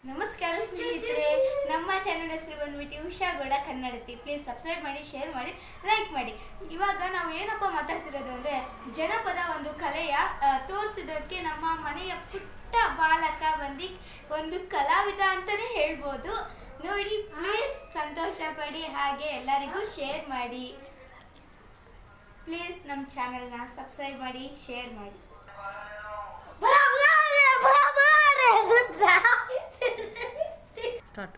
ನಮಸ್ಕಾರ ಸ್ನೇಹಿತರೆ, ನಮ್ಮ ಚಾನೆಲ್ ಹೆಸರು ಬಂದ್ಬಿಟ್ಟು ಉಷಾ ಗೌಡ ಕನ್ನಡತಿ. ಪ್ಲೀಸ್ ಸಬ್ಸ್ಕ್ರೈಬ್ ಮಾಡಿ, ಶೇರ್ ಮಾಡಿ, ಲೈಕ್ ಮಾಡಿ. ಇವಾಗ ನಾವು ಏನಪ್ಪ ಮಾತಾಡ್ತಿರೋದು ಅಂದರೆ, ಜನಪದ ಒಂದು ಕಲೆಯ ತೋರಿಸೋದಕ್ಕೆ ನಮ್ಮ ಮನೆಯ ಪುಟ್ಟ ಬಾಲಕ ಬಂದು ಒಂದು ಕಲಾವಿದ ಅಂತಲೇ ಹೇಳ್ಬೋದು. ನೋಡಿ, ಪ್ಲೀಸ್ ಸಂತೋಷ ಪಡಿ, ಹಾಗೆ ಎಲ್ಲರಿಗೂ ಶೇರ್ ಮಾಡಿ. ಪ್ಲೀಸ್ ನಮ್ಮ ಚಾನೆಲ್ನ ಸಬ್ಸ್ಕ್ರೈಬ್ ಮಾಡಿ, ಶೇರ್ ಮಾಡಿ. ಸ್ಟಾರ್ಟ್.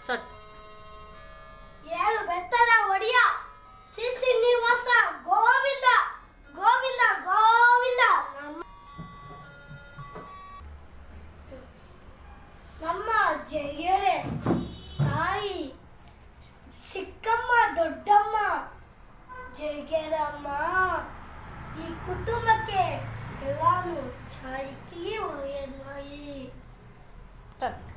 ಸ್ಟಾರ್ಟ್. ಏಳು ಬೆಟ್ಟದ ಒಡೆಯ ಶ್ರೀ ಶ್ರೀನಿವಾಸ ಗೋವಿಂದ ಗೋವಿಂದ ಗೋವಿಂದ. ನಮ್ಮ ಜಯರೇ ತಾಯಿ ಚಿಕ್ಕಮ್ಮ ದೊಡ್ಡಮ್ಮ ಜಯರಮ್ಮ, ಈ ಕುಟುಂಬಕ್ಕೆ ಎಲ್ಲಾನು ಚಾರಿಕಿ ಒಯ್ಯನಾಯಿ. ಸ್ಟಾರ್ಟ್.